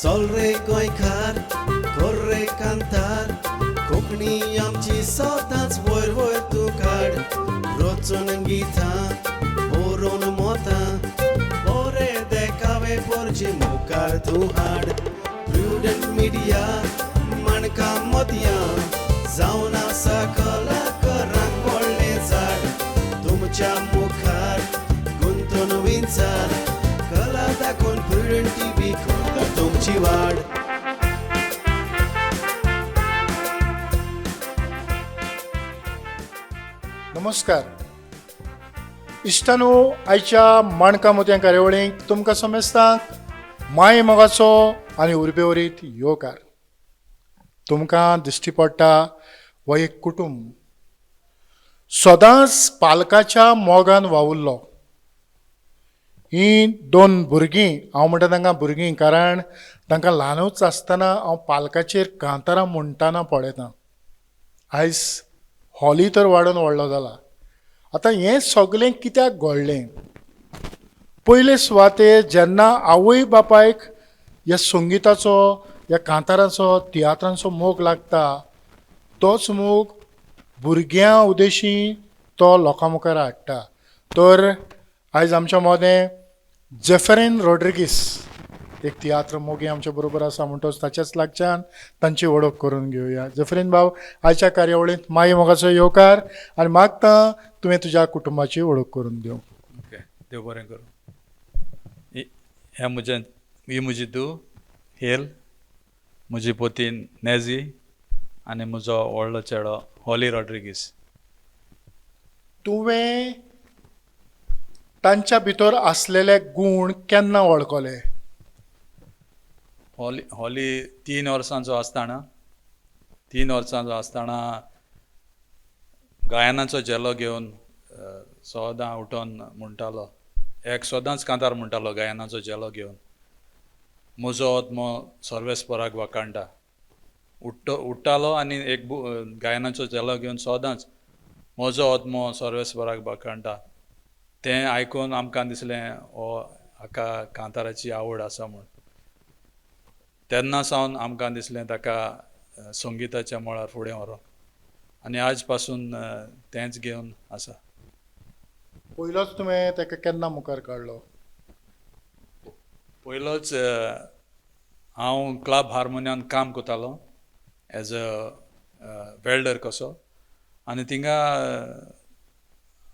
चल रे गोंयकार कर रे कांतार कोंकणी आमची सदांच वयर वयर तूं काड रचून गितां बरोवन मोतां बरे देखावे परचे मुखार तूं हाड प्रुडंट मिडिया माणकां मदयां जावन आसा कलाकारांक व्हडलें झाड तुमच्या मुखार गुंतून विचार कला दाखोवन प्रुडंट टीव्ही करता तुमची वाड. नमस्कार इश्टानो, आयच्या माणका मोतयां कार्यावळींक तुमकां समेस्तांक माय मोगाचो आनी उर्बेवरीत येवकार. तुमकां दिश्टी पडटा हो एक कुटुंब सदांच पालकाच्या मोगान वावुरलो. ही दोन भुरगीं, हांव म्हणटा तांकां भुरगीं कारण तांकां ल्हानूच आसतना हांव पालकाचेर कांतारां म्हणटाना पळयतां. आयज हॉली तर वाडून व्हडलो जाला. आतां हें सगळें कित्याक घडलें? पयले सुवातेर जेन्ना आवय बापायक ह्या संगिताचो, ह्या कांताराचो, तियात्रांचो मोग लागता, तोच मोग भुरग्यां उदेशी तो लोकां मुखार हाडटा. तर आयज आमच्या मदें जेफरेन रॉड्रिगीस एक तियात्र मोगी आमच्या बरोबर आसा. म्हणटच ताच्याच लागच्यान तांची वळख करून घेवया. जेफरेन भाव, आयच्या कार्यावळींत माय मोगाचो येवकार आनी मागता तुवें तुज्या कुटुंबाची वळख करून दिवं. ओके, देव बरें करूं. ही म्हजी धूव हेल, म्हजी पोती नेजी आनी म्हजो व्हडलो चेडो हॉली रॉड्रिगीस. तुवें तांच्या भितर आसलेले गुण केन्ना वळखले? हॉली 3 वर्सांचो आसतना गायनाचो झेलो घेवन सदां उठोन म्हणटालो, सदांच कांतार म्हणटालो गायनाचो झेलो घेवन. म्हजो आत्मो सर्वेस्पराक वाकाणटा. उठ्ठालो आनी एक गायनाचो झेलो घेवन सदांच म्हजो आत्मो सर्वेस्पराक वाकाणटा. तें आयकून आमकां दिसलें हाका कांताराची आवड आसा म्हूण. तेन्ना सावन आमकां दिसलें ताका संगिताच्या मळार फुडें व्हरोंक, आनी आज पासून तेंच घेवन आसा. पयलोच तुवें ताका केन्ना मुखार काडलो? पयलोच हांव क्लब हार्मोनियान काम करतालो एज अ वेल्डर कसो. आनी थिंगा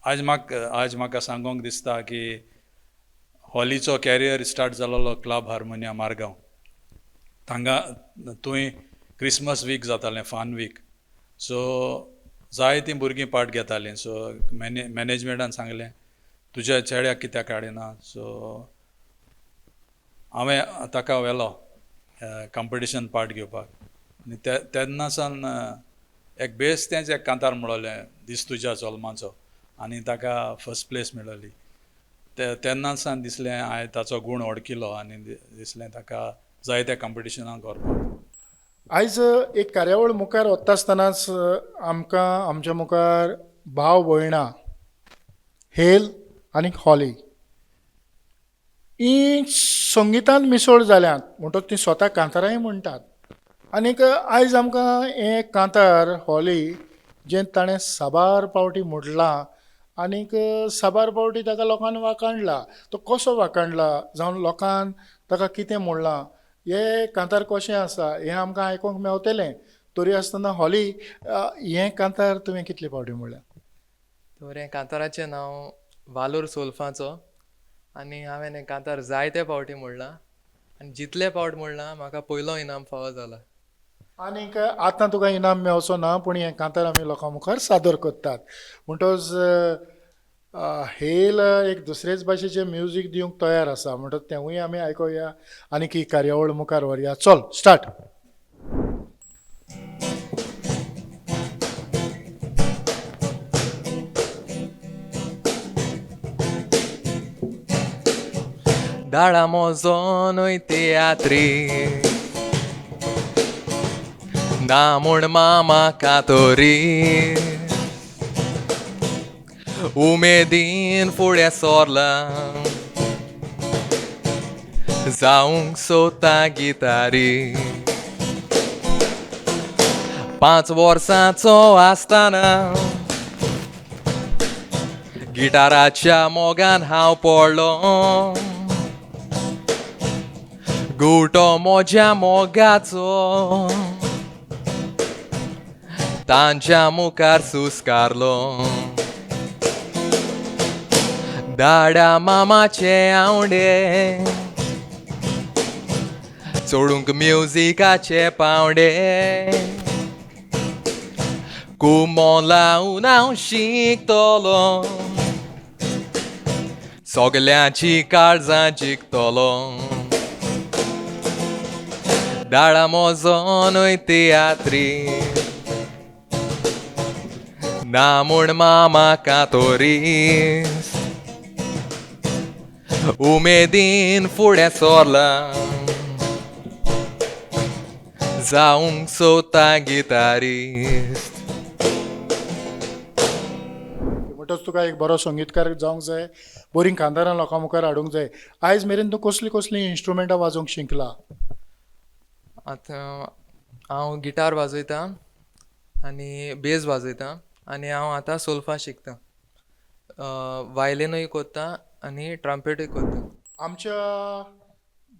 आज म्हाका सांगूंक दिसता की हॉलीचो कॅरियर स्टार्ट जालोलो क्लब हार्मोनिया मारगांव. हांगा थंय क्रिसमस वीक जातालें, फन वीक. सो जायतीं भुरगीं पार्ट घेतालीं. सो मॅनेजमेंटान सांगलें तुज्या चेड्याक कित्याक हाडिना. सो हांवें ताका व्हेलो कॉम्पिटिशन पार्ट घेवपाक. आनी तेन्ना सावन एक बेश्टेंच एक कांतार म्हणलें दीस तुज्या जल्माचो, आनी ताका फस्ट प्लेस मेळ्ळी. तेन्ना सावन दिसलें हांवें ताचो गूण वळखिलो आनी दिसलें ताका जायत्या कॉम्पिटिशनाक व्हरपाक. आयज एक कार्यावळ मुखार वता आसतनाच आमकां आमच्या मुखार भाव भयणां हेल आनी हॉली ही संगितान मिसळ जाल्यांत. म्हणटच ती स्वता कांतारांय म्हणटात. आनीक आयज आमकां हें कांतार हॉली जें ताणें साबार पावटी म्हणलां आनीक साबार पावटी ताका लोकांनी वाखाणला, तो कसो वाखाणला जावन लोकांन ताका कितें म्हणलां, हें कांतार कशें आसा हें आमकां आयकूंक मेवतलें. तरी आसतना हॉली, हें कांतार तुवें कितले पावटी म्हणलें? तर हें कांताराचें नांव वालोर सोल्फाचो आनी हांवें हें कांतार जायते पावटी म्हणलां आनी जितले पावट म्हणलां म्हाका पयलो इनाम फावो जाला. आनीक आतां तुका इनाम मेवचो ना, पूण हें कांतार आमी लोकां मुखार सादर करतात. म्हणटच हेल एक दुसरेच भाशेचें म्युजीक दिवंक तयार आसा. म्हणटच तेंवूय आमी आयकोया आनीक ही कार्यावळ मुखार व्हरया. चल start. Dalla mozono i teatri da mon mama catori उमेदीन फुडें सोरला जावंक सोदता गितारी 5 वर्सांचो आसतना गिटाराच्या मोगान हांव पडलो गुटो म्हज्या मोगाचो तांच्या मुखार सुस्कारलो दाडा मामाचे आवडे चोडूंक म्युजिकाचे पावडे कुमोन लावन हांव शिकतलो सगल्यांची काळजां जिखतलो दाडा म्हजो न्हय तियात्री ना म्हूण मामा कातोरीस उमेदीन फुडें सरला जावंक सोदता गिटारिस्ट म्हणटच तुका एक बरो संगीतकार जावंक जाय बरी कांतारां लोकां मुखार हाडूंक जाय आयज मेरेन तूं कसली कसली इन्स्ट्रुमेंटां वाजोवंक शिकला आतां हांव गिटार वाजयतां आनी बेज वाजयतां आनी हांव आतां सोल्फा शिकतां वायलिनूय करतां आनी ट्रम्पेटूय करतां आमच्या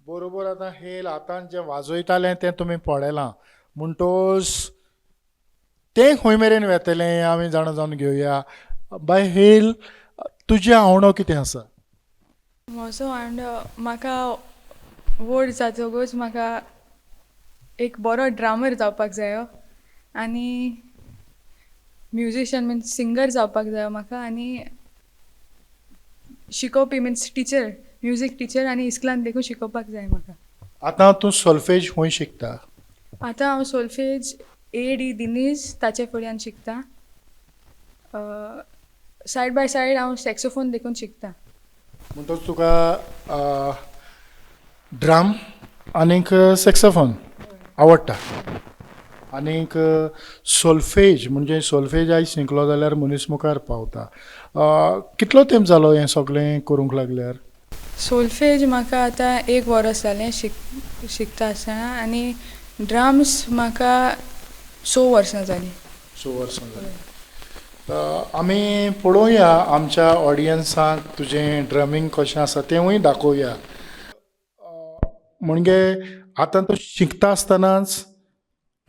बरोबर आतां हेल आतां जें वाजयतालें तें तुमी पळयलां म्हणटोच तें खंय मेरेन वेतलें आमी जाणा जावन घेवया बाय हेल तुजें आवडो कितें आसा म्हजो आवडो म्हाका व्हड जातकूच म्हाका एक बरो ड्रामर जावपाक जायो आनी म्युजिशियन मिन्स सिंगर जावपाक जायो म्हाका आनी शिकोवपी मिन्स टिचर म्युजीक टिचर आनी इस्कलान देखून शिकोवपाक जाय म्हाका आतां तूं सॉल्फेज खंय शिकता आतां हांव सोल्फेज AD दिनीज ताचे फुड्यान शिकता सायड बाय सायड हांव सॅक्सोफोन देखून शिकता म्हणटच तुका ड्राम आनीक सॅक्सोफोन आवडटा आनीक सोल्फेज म्हणजे सोल्फेज आयज शिकलो जाल्यार मनीस मुखार पावता कितलो तेंप जालो हें सगळें करूंक लागल्यार सोल्फेज म्हाका आतां 1 वर्स जालें शिकता आसतना आनी ड्रम्स म्हाका 6 वर्सां जालीं 6 वर्सां जालीं आमी पळोवया आमच्या ऑडियन्सांक तुजें ड्रमींग कशें आसा तेंवूय दाखोवया म्हणजे आतां तूं शिकता आसतनाच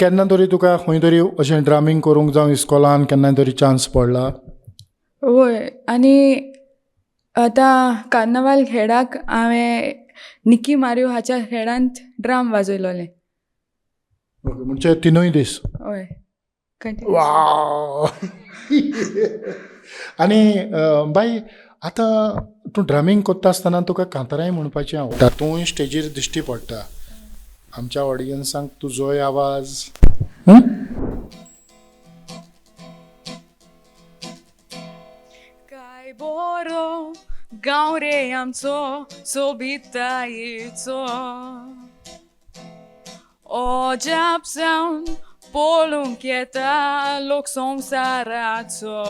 केन्ना तरी तुका खंय तरी अशें ड्रामींग करूंक जावं इस्कॉलान केन्ना तरी चान्स पडला वय आनी आतां कार्नावाल खेळाक हांवें निकी मारियो हाच्या खेळांत ड्राम वाजयलोलें म्हणजे 3 दीस हय वाव आनी बाई आतां तूं ड्रामींग करता आसतना तुका कांतारांय म्हणपाचें आवडटा तूंय स्टेजीर दिश्टी पडटा आमच्या ऑडियन्सांक तुजोय आवाज काय बरो गांव रे आमचो सोबितायेचो ओजाप जावन पळोवंक येता लोक संवसाराचो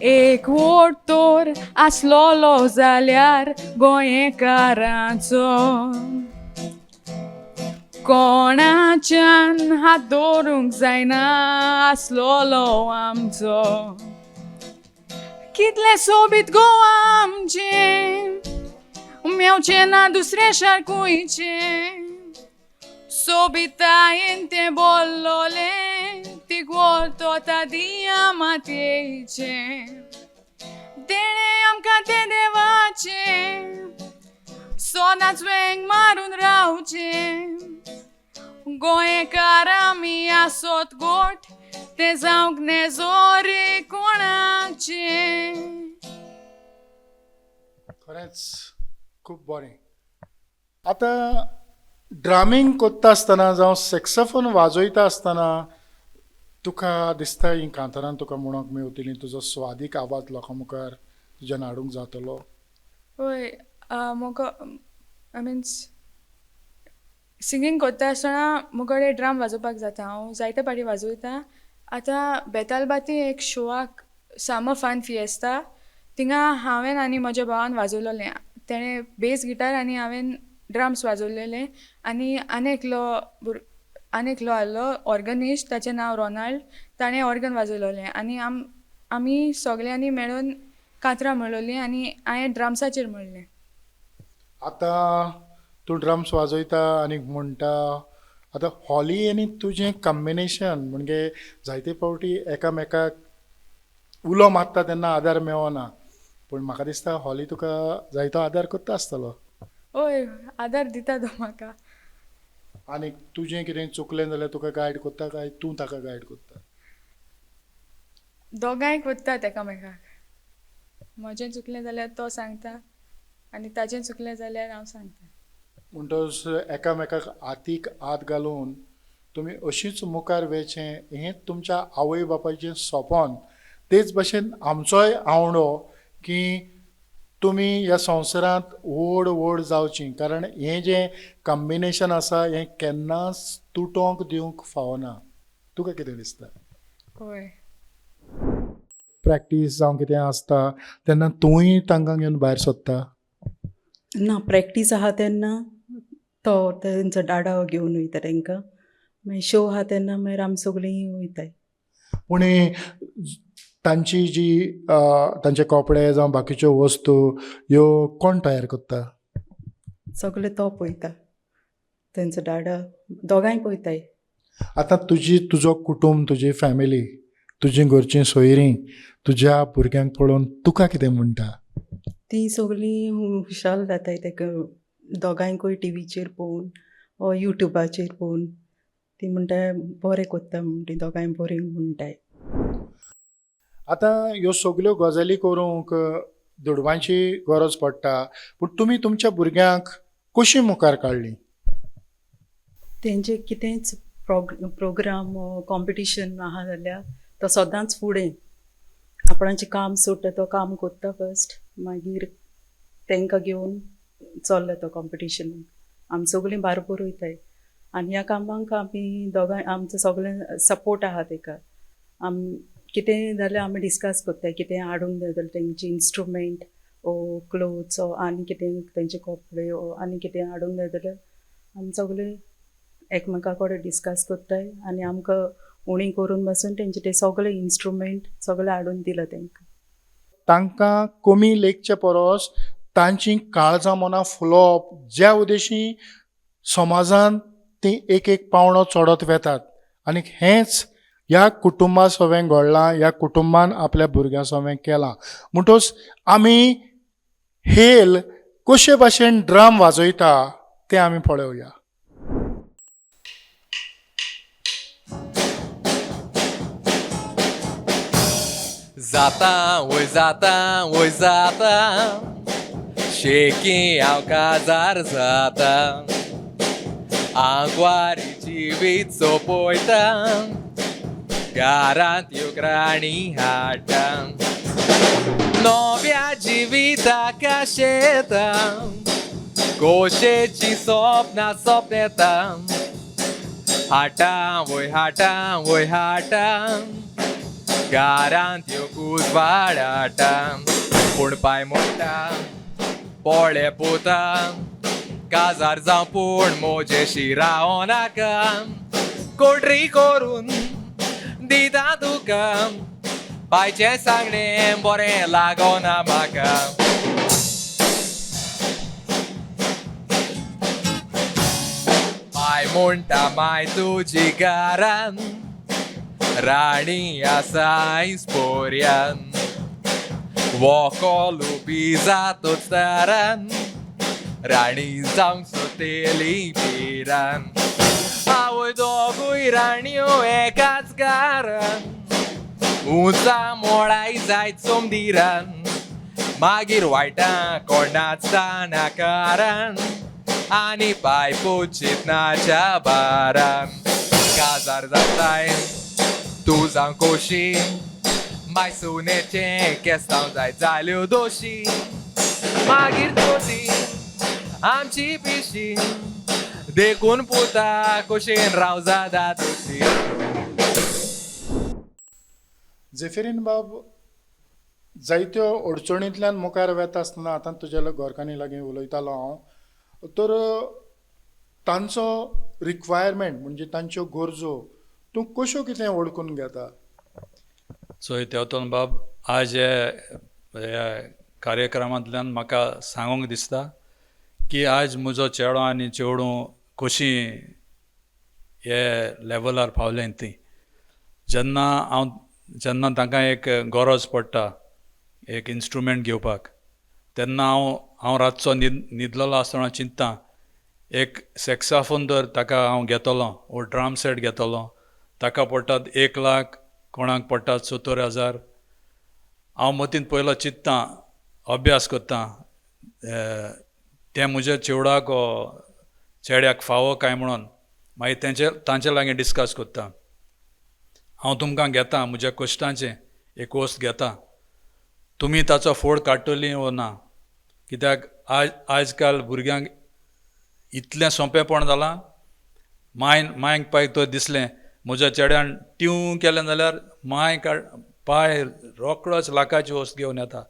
एक वोटोर आसलोलो जाल्यार गोंयकारांचो कोणाच्यान हात दवरूंक जायना आसलोलो आमचो कितले सोबीत गोवा आमचें मेवचें ना दुसरे शारकुयचें सोबितायेन तें बोल्लोलें तिगोर तोता दिया मातयेचें तेणें आमकां तें देवाचें सोदांच वेंग मारून रावचें गोंयकार आमी आसोत गोठ तें जावंक नेजोरे कोणाचें खरेंच खूब बरें आतां ड्रामींग करता आसतना जावं सॅक्सोफोन वाजयता आसतना तुका दिसता ही कांतारां तुका म्हणूंक मेवतलीं तुजो स्वादीक आवाज लोकां मुखार तुज्यान हाडूंक जातलो हय म्हाका मिन्स सिंगींग करता आसतना मुगडे ड्राम वाजोवपाक जाता हांव जायते पाटी वाजयता आतां बेतालबाती एक शोवाक सामर फन फिएस्ता थिंगा हांवें आनी म्हज्या भावान वाजयलोलें तेणें बेस गिटार आनी हांवें ड्रम्स वाजोवलेले आनी आनेकलो आहलो ऑर्गनिस्ट ताचें नांव रोनाल्ड ताणें ऑर्गन वाजोवलेलें आनी आमी सगल्यांनी मेळून कांतरां म्हणलोलीं आनी हांवें ड्रम्साचेर म्हणलें. आतां तूं ड्रम्स वाजयता आनी म्हणटा, आतां हॉली आनी तुजें कॉम्बिनेशन म्हणजे जायते फावटी एकामेकाक उलो मारता तेन्ना आदार मेळना, पूण म्हाका दिसता हॉली तुका जायतो आदार करता आसतलो. हय, आदार दिता तो म्हाका. आनी तुजें कितें चुकलें जाल्यार तुका गायड करता काय तूं ताका गायड करता? दोगांय कोत्तात एकामेकाक. म्हजें चुकलें जाल्यार तो सांगता आनी ताजें चुकलें जाल्यार हांव सांगता. म्हणटच एकामेकाक हातीक हात घालून तुमी अशींच मुखार वेचें हें तुमच्या आवय बापायचें सोपन. तेच भशेन आमचोय आवडो की तुमी ह्या संवसारांत व्हड जावचीं, कारण हें जें कॉम्बिनेशन आसा हें केन्नाच तुटोंक दिवंक फावना. तुका कितें दिसता? हय. प्रॅक्टीस जावं कितें आसता तेन्ना तूंय तांकां घेवन भायर सरता? ना, प्रॅक्टीस आहा तेन्ना तो तेंचो डाडा घेवन वयता तांकां. मागीर शो आहा तेन्ना मागीर आमी सगळीं वयताय. पूण तांची जी तांचे कपडे जावं बाकीच्यो वस्तू ह्यो कोण तयार करता? सगळे तो पळयता. तेंचो डाडा दोगांय पळयताय. आतां तुजो कुटूंब, तुजी फॅमिली, तुजीं घरचीं सोयरीं तुज्या भुरग्यांक पळोवन तुका कितें म्हणटा? तीं सगळीं हुशाल जाताय ताका दोगांयकूय टीव्हीचेर पळोवन ओ युट्यूबाचेर पळोवन. तीं म्हणटाय बरें कोत्ता म्हूण, तीं दोगांय बरीं म्हणटाय. आतां ह्यो सगल्यो गजाली करूंक दुडवांची गरज पडटा, पूण तुमी तुमच्या भुरग्यांक कशीं मुखार काडलीं? तेंचे कितेंच प्रोग्राम कॉम्पिटिशन आहा जाल्यार तो सदांच फुडें. आपणाचें काम सोडटा तो काम कोत्ता फस्ट, मागीर तांकां घेवन चल्ला तो कॉम्पिटिशनाक. आमी सगळीं बारबर वयताय आनी ह्या कामाक आमी दोगांय आमचो सगळें सपोर्ट आहा ताका. कितें जाल्यार आमी डिस्कस कोत्ताय, कितें हाडूंक जाय जाल्यार तेंचे इन्स्ट्रुमेंट ओ क्लोथ्स ओ आनी कितें तेंचे कपडे ओ आनी कितें हाडूंक जाय जाल्यार आमी सगळे एकमेका कडेन डिस्कस कोत्ताय आनी आमकां उणी करून बसून तेंचे ते सगळे इन्स्ट्रुमेंट सगळे हाडून दिला तांकां. तांकां कमी लेखचे परस तांची काळजां मनां फुलोवप, ज्या उद्देशी समाजांत ती एक पावंडो चडत वेतात. आनी हेंच ह्या कुटुंबा सवें घडलां, ह्या कुटुंबान आपल्या भुरग्यां सवें केलां. म्हणटच आमी हेल कशे भाशेन ड्रम वाजयता तें आमी पळोवया. जाता वय जाता शेकी हांव काजार जाता. आंकवारी जिवीत सोंपयता, घरांत युक्राणी हाडटा. नव्या जिविताक आशेता, खोशेची सपनां सोंपेता. हाटा वय हाटा, घरांत येवकूच वाडाटा. पूण पांय मोडटा, पोळे पोता, काजार जावं पूण मोजेशी रावो नाका. कोट्री करून दिता तुका, पांयचें सांगणें बरें लागोना म्हाका. पांय म्हणटा माय तुजी घरान, राणी आसा इस्पोर्यान. वोकोलू बी जातोच दारान, राणी जावंक सोतेली बिरान. आवय दोगूय राणयो एकाच घरान, उंचा मोळाय जायत सोमदिरान. मागीर वायटां कोण नाचता नाकारान, आनी पांय पोचीत नाच्या बारान. काजार जाताय तूं जावं खोशी, माय सुनेचें केंसांव जाय जाल्यो दोशी. मागीर चोती आमची पिशी, देखून पुता खोशेन राव जाता दोशी. झेफिरीन बाब, जायत्यो अडचणींतल्यान मुखार वेता आसतना आतां तुज्या गोरकांनी लागीं उलयतालो हांव तर तांचो रिक्वायरमेंट म्हणजे तांच्यो गरजो तूं कश्यो कितें वळखून घेता. सो तेवतोन बाब आज ह्या कार्यक्रमांतल्यान म्हाका सांगूंक दिसता की आज म्हजो चेडो आनी चेडूं कशीं हे लेवलार पावलें ती. जेन्ना तांकां एक गरज पडटा एक इन्स्ट्रुमेंट घेवपाक तेन्ना हांव रातचो न्हिदलेलो आसतना चिंत्तां एक सॅक्साफोन तर ताका हांव घेतलो वो ड्रम सेट घेतलो ताका पडटात 1 लाख कोणाक पडटात 70,000. हांव मतीन पयलो चिंत्तां अभ्यास करतां तें म्हज्या चेडवाक चेड्याक फावो काय म्हणून मागीर तांचे लागीं डिस्कस करतां. हांव तुमकां घेता म्हज्या कश्टांचें एक वस्त घेता तुमी ताचो फोड काडटलीं वो ना. कित्याक आज काल भुरग्यांक इतलें सोंपेपण जालां. मांयक पांय तर दिसलें म्हज्या चेड्यान ट्यूं केलें जाल्यार पांय रोकडोच लाखाची वस्त घेवन येता.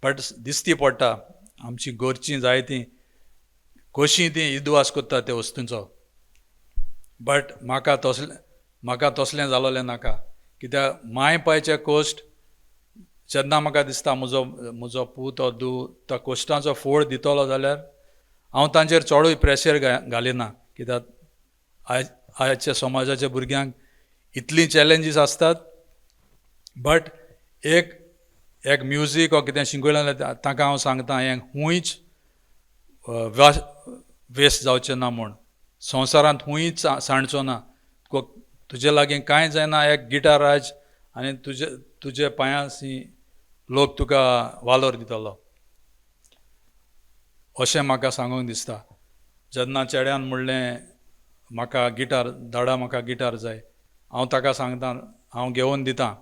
बट दिसती पडटा आमची घरचीं जायतीं कशीं तीं इदवास करता त्या वस्तूंचो. बट म्हाका तसलें जालोलें नाका. कित्याक मांय पांयचे कश्ट जेन्ना म्हाका दिसता म्हजो पूत वो धूव तो कश्टांचो फोड दितलो जाल्यार हांव तांचेर चोडूय प्रेशर घालिना. कित्याक आयच्या समाजाच्या भुरग्यांक इतलीं चॅलेंजीस आसतात. बट एक म्युजीक वो कितें शिकयलें जाल्यार ताका हांव सांगता हें खूंयच वेस्ट जावचें ना म्हूण. संवसारांत खूंयच सांडचो ना. तुजे लागीं कांय जायना एक गिटार आज आनी तुजे पांयां लोक तुका वालोर दितलो अशें म्हाका सांगूंक दिसता. जेन्ना चेड्यान म्हणलें म्हाका गिटार धाडा म्हाका गिटार जाय हांव ताका सांगता हांव घेवन दितां.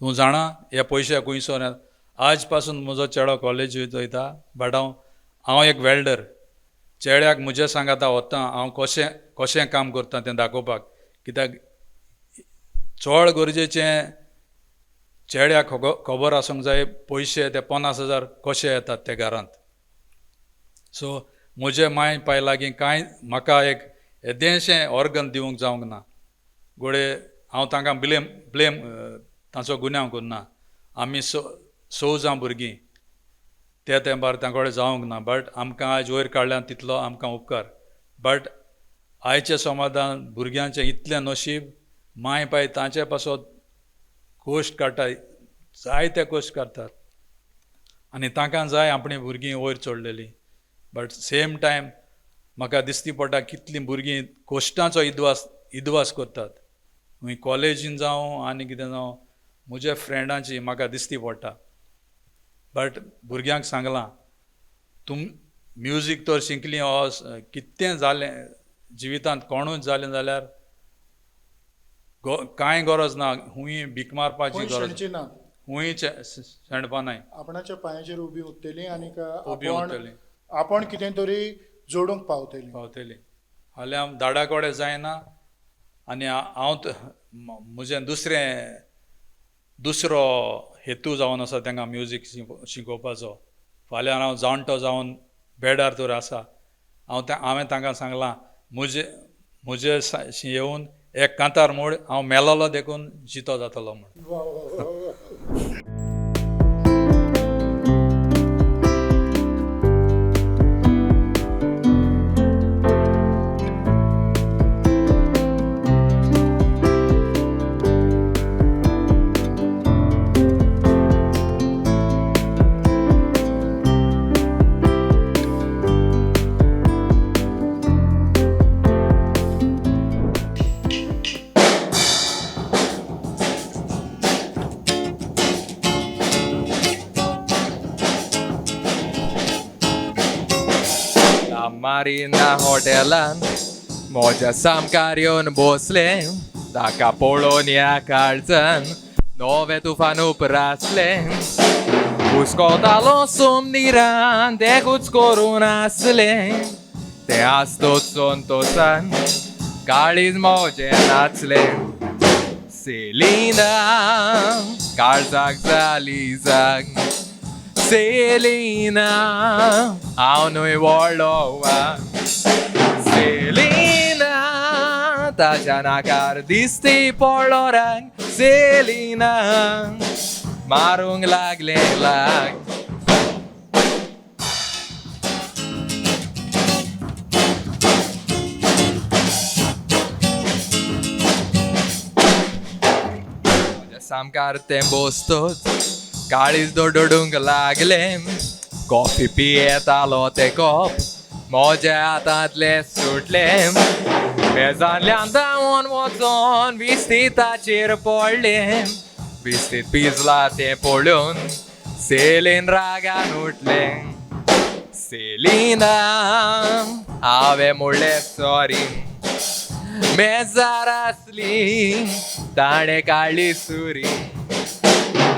तूं जाणा हे पयशे खंयसर आज पासून म्हजो चेडो कॉलेजींत वयता. बट हांव एक वेल्डर चेड्याक म्हजे सांगाता वता हांव कशें काम करता तें दाखोवपाक. कित्याक चड गरजेचें चेड्याक खबर आसूंक जाय पयशे ते 50,000 कशे येतात ते घरांत. सो म्हजे मांय पांय लागीं कांय म्हाका एक येदेशें ऑर्गन दिवंक जावंक ना. घोडे हांव तांकां ब्लेम तांचो गुन्यांव करना. आमी 6 जां भुरगीं ते तेंपार तांकोडे जावंक ना. बट आमकां आज वयर काडल्यान तितलो आमकां उपकार. बट आयच्या समाजांत भुरग्यांचें इतलें नशीब मांय पांय तांचे पासत कश्ट काडटा जायते कश्ट काडटात आनी तांकां जाय आपणीं भुरगीं वयर चडलेलीं. बट सेम टायम म्हाका दिसती पडटा कितलीं भुरगीं कश्टांचो इदवास करतात. खंय कॉलेजीन जावं आनी कितें जावं म्हज्या फ्रेंडांची म्हाका दिसती पडटा. बट भुरग्यांक सांगलां म्युजीक तर शिकलीं कितें जालें जिवितांत कोणूच जालें जाल्यार कांय गरज ना. खूंय भीक मारपाची गरज ना. खूंय शेणपा नाय. आपणाच्या पांयाचेर उबी उरतलीं आनी उबी उरतलीं. आपण कितें तरी जोडूंक पावतलीं. हाल्या दाडा कोडे जायना आनी हांव म्हजें दुसरो हेतू जावन आसा तांकां म्युजीक शिकोवपाचो. फाल्यां हांव जाणटो जावन बेडार तर आसा हांवें तांकां सांगलां म्हजे येवन एक कांतार म्हूण हांव मेलोलो देखून जितो जातलो म्हूण. मारिना हॉटेलान मोज्या सामकार येवन बसले ताका पळोवन ह्या काळजान नवे तुफान उपरासले. हुस्कोतालो सोमनिरान देगूच करून आसले ते आसतोच संतोषान काळीज मोजे नाचले. सेलिना काळजाक जाली जाग सेलिना हांव न्हय व्हडलो वाग सेलिना ताच्या नाकार दिसती पडलो राग सेलिना मारूंक लागले लाग सामकार ते बसतोच काळीज दोडोडूंक लागले कॉफी पियेतालो ते कॉप म्हज्या हातांतले सुटले मेजांतल्यान धांवून वचोन बिस्तिताचेर पडले बिस्तीत पिजला ते पळोवन सेलीन रागान उठले सेलिना हांवें म्हणलें सॉरी मेजार आसली ताणे काडली सुरी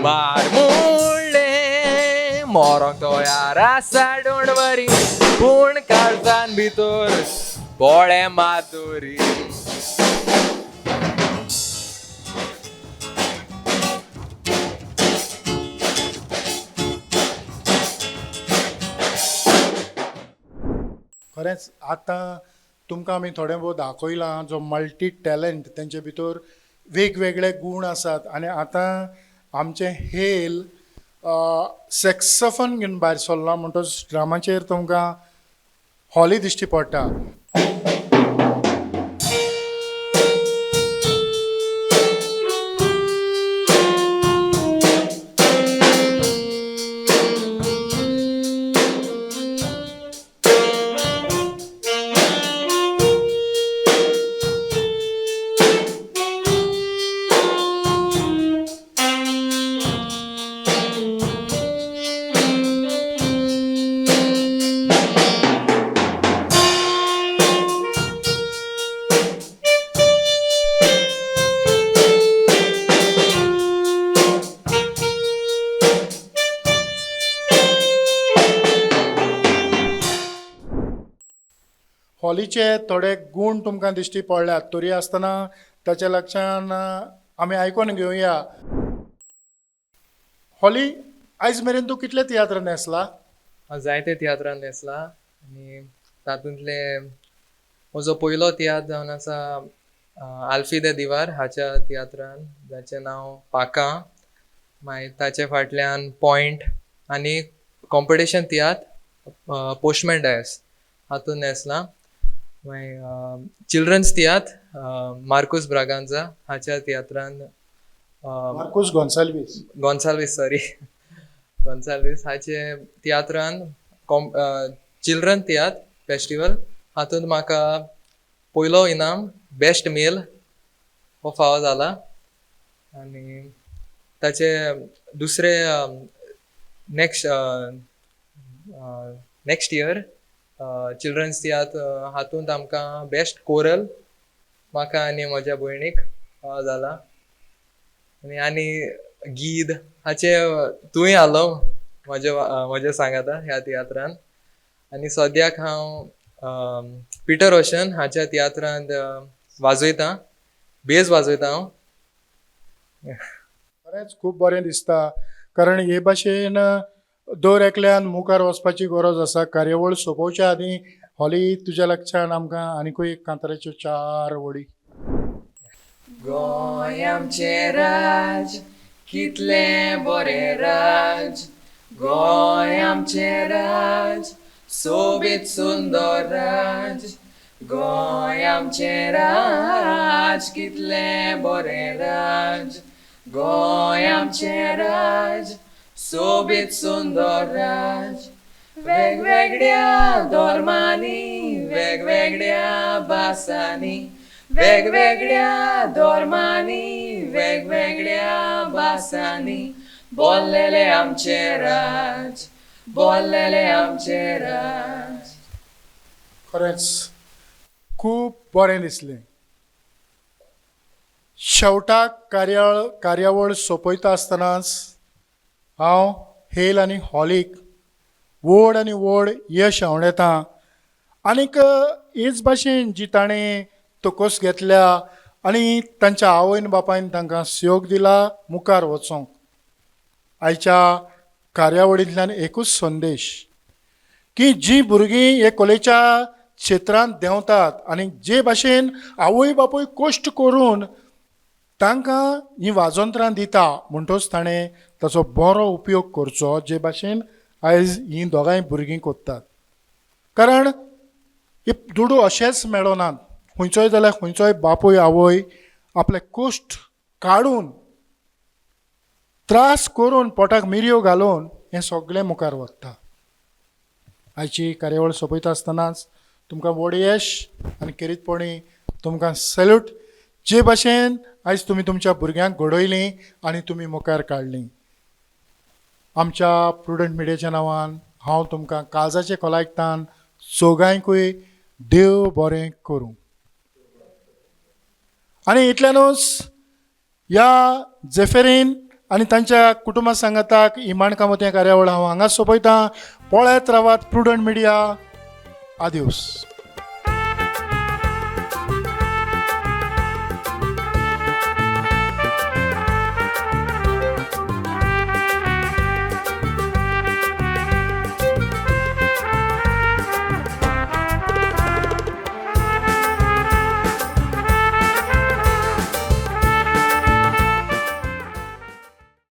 मार म्हणलें मोरोंक तयार आसा डोंट वरी पूण काळजान भितर बोळे माधुरी खरेंच आतां तुमकां आमी थोडें बहुत दाखयलां जो मल्टी टॅलंट तेंचे भितर वेगवेगळे गूण आसात आनी आतां आमचे हेल सॅक्सोफोन घेवन भायर सरला म्हणटच ड्रामाचेर तुमकां हॉली दिश्टी पडटा हॉलीचे थोडे गूण तुमकां दिश्टी पडल्यात तरी आसतना ताच्या लक्षान आमी आयकून घेवया हॉली आयज मेरेन तूं कितले तियात्र न्हेसला हांव जायते तियात्रान न्हेसला आनी तातूंतले म्हजो पयलो तियात्र जावन आसा आल्फी दे दिवार हाच्या तियात्रान जाचें नांव पाकां मागीर ताचे फाटल्यान पॉयंट आनी कॉम्पिटिशन तियात्र पोस्टमॅन डायस हातून न्हेसला मागीर चिल्ड्रन्स तियात्र मार्कूस ब्रागांजा हाच्या तियात्रान मार्कूस गोन्साल्वीस हाचे तियात्रान चिल्ड्रन तियात्र फेस्टिवल हातूंत म्हाका पयलो इनाम बेस्ट मेल हो फावो जाला आनी ताचे दुसरे नेक्स्ट इयर चिल्ड्रन्स तियात्र हातूंत आमकां बेस्ट कोरल म्हाका आनी म्हज्या भयणीक फावो जाला आनी गीत हाचे तुवें आलो म्हजे सांगाता ह्या तियात्रान आनी सद्याक हांव पिटर ओशन हाच्या तियात्रांत वाजयतां बेज वाजयतां हांव खरेंच खूब बरें दिसता कारण हे भाशेन दर एकल्यान मुखार वचपाची गरज आसा कार्यावळ सोंपोवच्या आदीं हॉली तुज्या लक्षान आमकां आनिकूय एक कांताराच्यो 4 वडी गोंय आमचें राज कितलें बरें राज गोंय आमचें राज सोबीत सुंदर राज गोंय आमचें राज कितलें बरें राज गोंय आमचें राज सोबीत सुंदर राज वेगवेगळ्या धर्मांनी वेगवेगळ्या भासांनी वेगवेगळ्या धर्मांनी वेगवेगळ्या भासांनी बोललेले आमचे राज बोललेले आमचे राज खरेंच खूब बरें दिसलें शेवटाक कार्यावळ सोंपयता आसतनाच हांव हेल आनी हॉलीक व्हड आनी व्हड यश हांव येता आनीक हेच भाशेन जी ताणें तोकोस घेतल्या आनी तांच्या आवयन बापायन तांकां सयोग दिला मुखार वचोंक. आयच्या कार्यावळींतल्यान एकूच संदेश की जीं भुरगीं हे कलेच्या क्षेत्रांत देंवतात आनी जे भाशेन आवय बापूय कश्ट करून तांकां हीं वाजोंत्रां दिता म्हणटच ताणें ताचो बरो उपयोग करचो, जे भाशेन आयज हीं दोगांय भुरगीं कोत्तात. कारण हे दुडू अशेंच मेळनात. खंयचोय जाल्यार खंयचोय बापूय आवय आपले कश्ट काडून त्रास करून पोटाक मिरयो घालून हें सगळें मुखार व्हरता. आयची कार्यावळ सोंपयता आसतनाच तुमकां व्हड यश आनी खेरीतपणी तुमकां सॅल्यूट. जे भाशेन आयज तुमी तुमच्या भुरग्यांक घडयलीं आनी तुमी मुखार काडलीं. आमच्या प्रुडंट मिडियाच्या नांवान हांव तुमकां काळजाचे खोलायतान चौगांयकूय देव बरें करूं. आनी इतल्यानूच ह्या जेफेरीन आनी तांच्या कुटुंबा सांगाताक इमाण कामत हें कार्यावळ हांव हांगाच सोंपयतां. पळयत रावात प्रुडंट मिडिया. आदिवस.